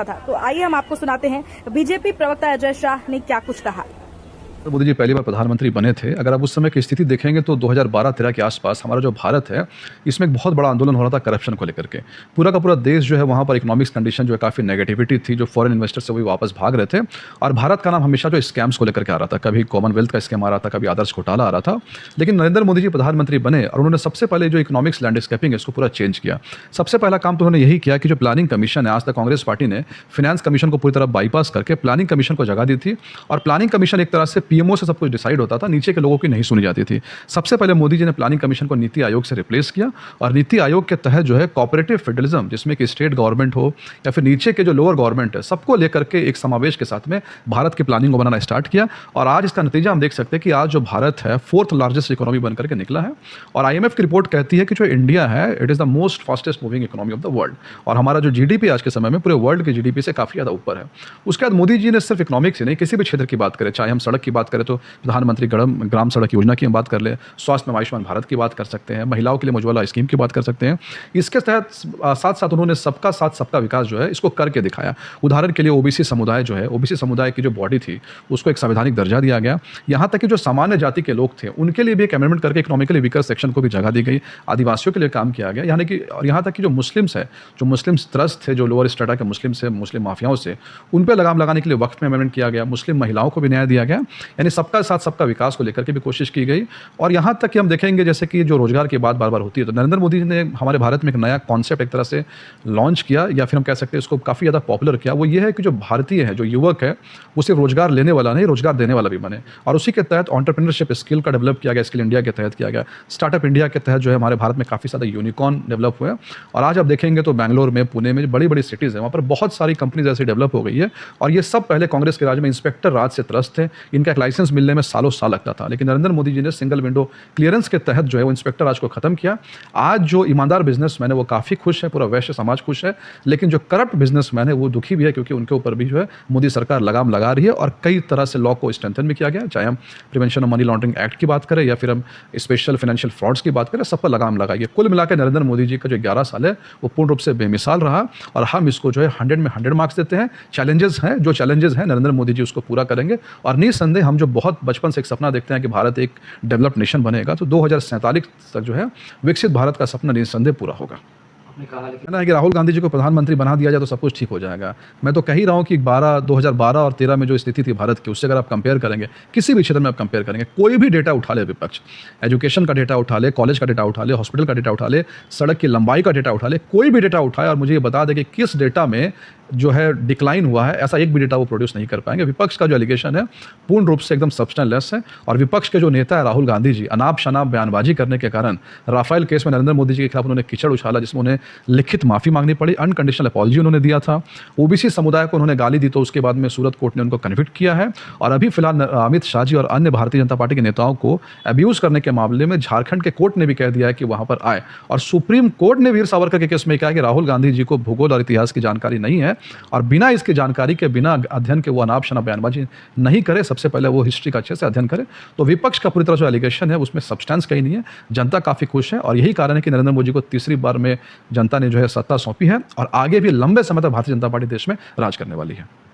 था। तो आइए हम आपको सुनाते हैं बीजेपी प्रवक्ता अजय शाह ने क्या कुछ कहा। मोदी जी पहली बार प्रधानमंत्री बने थे। अगर आप उस समय की स्थिति देखेंगे तो 2012-13 के आसपास हमारा जो भारत है, इसमें एक बहुत बड़ा आंदोलन हो रहा था करप्शन को लेकर के। पूरा का पूरा देश जो है वहाँ पर इकोनॉमिक्स कंडीशन जो है काफ़ी नेगेटिविटी थी, जो फॉरेन इन्वेस्टर्स से वो भी वापस भाग रहे थे और भारत का नाम हमेशा जो स्कैम्स को लेकर के आ रहा था। कभी कॉमनवेल्थ का स्कैम आ रहा था, कभी आदर्श घोटाला आ रहा था। लेकिन नरेंद्र मोदी जी प्रधानमंत्री बने और उन्होंने सबसे पहले जो इकोनॉमिक्स लैंडस्केपिंग है इसको पूरा चेंज किया। सबसे पहला काम तो उन्होंने यही किया कि जो प्लानिंग कमीशन है, आज तक कांग्रेस पार्टी ने फाइनेंस कमीशन को पूरी तरह बाईपास करके प्लानिंग कमीशन को जगह दी थी और प्लानिंग कमीशन एक तरह से पीएमओ से सब कुछ डिसाइड होता था, नीचे के लोगों की नहीं सुनी जाती थी। सबसे पहले मोदी जी ने प्लानिंग कमीशन को नीति आयोग से रिप्लेस किया और नीति आयोग के तहत जो है कोऑपरेटिव फेडरलिज्म, जिसमें कि स्टेट गवर्नमेंट हो या फिर नीचे के जो लोअर गवर्नमेंट है, सबको लेकर के एक समावेश के साथ में भारत की प्लानिंग को बनाना स्टार्ट किया। और आज इसका नतीजा हम देख सकते हैं कि आज जो भारत है 4th लार्जेस्ट इकोनॉमी बनकर के निकला है और आईएमएफ की रिपोर्ट कहती है कि जो इंडिया है it is the most fastest moving economy of the world और हमारा जो जीडीपी आज के समय में पूरे वर्ल्ड के जीडीपी से काफ़ी ज़्यादा ऊपर है। उसके बाद मोदी जी ने सिर्फ इकोनॉमिक्स ही नहीं, किसी भी क्षेत्र की बात करें, चाहे हम सड़क की बात करें तो प्रधानमंत्री ग्राम सड़क योजना की हम बात कर ले, स्वास्थ्य में आयुष्मान भारत की बात कर सकते हैं, महिलाओं के लिए उज्ज्वला स्कीम की बात कर सकते हैं। इसके तहत साथ साथ उन्होंने सबका साथ सबका विकास जो है इसको करके दिखाया। उदाहरण के लिए ओबीसी समुदाय जो है, ओबीसी समुदाय की जो बॉडी थी उसको एक संवैधानिक दर्जा दिया गया। यहाँ तक कि जो सामान्य जाति के लोग थे उनके लिए भी एक अमेंडमेंट करके इकोनॉमिकली वीकर सेक्शन को भी जगह दी गई। आदिवासियों के लिए काम किया गया, यानी कि और यहाँ तक कि जो मुस्लिम्स है, जो मुस्लिम त्रस्त थे, जो लोअर स्ट्रेटा के मुस्लिम से, मुस्लिम माफियाओं से, उन पर लगाम लगाने के लिए वक्फ में अमेंडमेंट किया गया। मुस्लिम महिलाओं को भी न्याय दिया गया, यानी सबका साथ सबका विकास को लेकर के भी कोशिश की गई। और यहाँ तक कि हम देखेंगे जैसे कि जो रोजगार की बात बार बार होती है तो नरेंद्र मोदी ने हमारे भारत में एक नया कॉन्सेप्ट एक तरह से लॉन्च किया या फिर हम कह सकते हैं इसको काफ़ी ज़्यादा पॉपुलर किया। वो ये है कि जो भारतीय है, जो युवक है, वो सिर्फ रोजगार लेने वाला नहीं, रोजगार देने वाला भी बने। और उसी के तहत एंटरप्रेन्योरशिप स्किल का डेवलप किया गया, स्किल इंडिया के तहत किया गया। स्टार्टअप इंडिया के तहत जो है हमारे भारत में काफ़ी ज़्यादा यूनिकॉर्न डेवलप हुआ। और आज आप देखेंगे तो बैंगलोर में, पुणे में बड़ी बड़ी सिटीज़ हैं, वहाँ पर बहुत सारी कंपनीज ऐसी डेवलप हो गई है। और ये सब पहले कांग्रेस के राज में इंस्पेक्टर राज से त्रस्त थे, इनका एक लाइसेंस मिलने में सालों साल लगता था। लेकिन नरेंद्र मोदी जी ने सिंगल विंडो क्लियरेंस के तहत जो है वो इंस्पेक्टर राज को खत्म किया। आज जो ईमानदार बिजनेसमैन है वो काफ़ी खुश है, पूरा वैश्य समाज खुश है। लेकिन जो करप्ट बिजनेसमैन है वो दुखी भी है, क्योंकि उनके ऊपर भी जो है मोदी सरकार लगाम लगा रही है और कई तरह से लॉ को स्ट्रेंथन भी किया गया। चाहे हम prevention of money laundering act की बात करें या फिर हम स्पेशल फाइनेंशियल फ्रॉड्स की बात करें, सब पर लगाम लगाई है। कुल मिलाकर नरेंद्र मोदी जी का जो 11 साल है वो पूर्ण रूप से बेमिसाल रहा और हम इसको जो है 100 में 100 मार्क्स देते हैं। चैलेंजेस हैं, जो चैलेंजेस हैं नरेंद्र मोदी जी उसको पूरा करेंगे और निसंदेह हम जो बहुत बचपन से एक सपना देखते हैं कि भारत एक डेवलप्ड नेशन बनेगा, तो 2047 तक जो है विकसित भारत का सपना निसंदेह पूरा होगा। कहना है कि राहुल गांधी जी को प्रधानमंत्री बना दिया जाए तो सब कुछ ठीक हो जाएगा। मैं तो कह ही रहा हूँ कि 2012 और 13 में जो स्थिति थी भारत की, उससे अगर आप कंपेयर करेंगे, किसी भी क्षेत्र में आप कंपेयर करेंगे, कोई भी डेटा उठा ले विपक्ष, एजुकेशन का डेटा उठा ले, कॉलेज का डेटा उठा ले, हॉस्पिटल का डेटा उठा ले, सड़क की लंबाई का डेटा उठा ले, कोई भी डेटा उठाए और मुझे ये बता दे कि किस डेटा में जो है डिक्लाइन हुआ है, ऐसा एक भी डेटा वो प्रोड्यूस नहीं कर पाएंगे। विपक्ष का जो एलिगेशन है पूर्ण रूप से एकदम सब्सटेंसलेस है और विपक्ष के जो नेता है राहुल गांधी जी, अनाप शनाप बयानबाजी करने के कारण राफेल केस में नरेंद्र मोदी जी के खिलाफ उन्होंने कीचड़ उछाला, जिसमें उन्हें लिखित माफी मांगनी पड़ी, अनकंडीशनल अपॉलजी उन्होंने दिया था। ओबीसी समुदाय को उन्होंने गाली दी तो उसके बाद में सूरत कोर्ट ने उनको कन्विक्ट किया है और अभी फिलहाल अमित शाह जी और अन्य भारतीय जनता पार्टी के नेताओं को अब्यूज करने के मामले में झारखंड के कोर्ट ने भी कह दिया है कि वहां पर आए। और सुप्रीम कोर्ट ने वीर सावरकर के केस में कहा कि राहुल गांधी जी को भूगोल और इतिहास की जानकारी नहीं है और बिना इसकी जानकारी के, बिना अध्ययन के वो अनाप शनाप बयानबाजी नहीं करे, सबसे पहले वो हिस्ट्री का अच्छे से अध्ययन करे। तो विपक्ष का पूरी तरह जो एलिगेशन है उसमें सब्सटेंस कहीं नहीं है। जनता काफ़ी खुश है और यही कारण है कि नरेंद्र मोदी को तीसरी बार में जनता ने जो है सत्ता सौंपी है और आगे भी लंबे समय तक भारतीय जनता पार्टी देश में राज करने वाली है।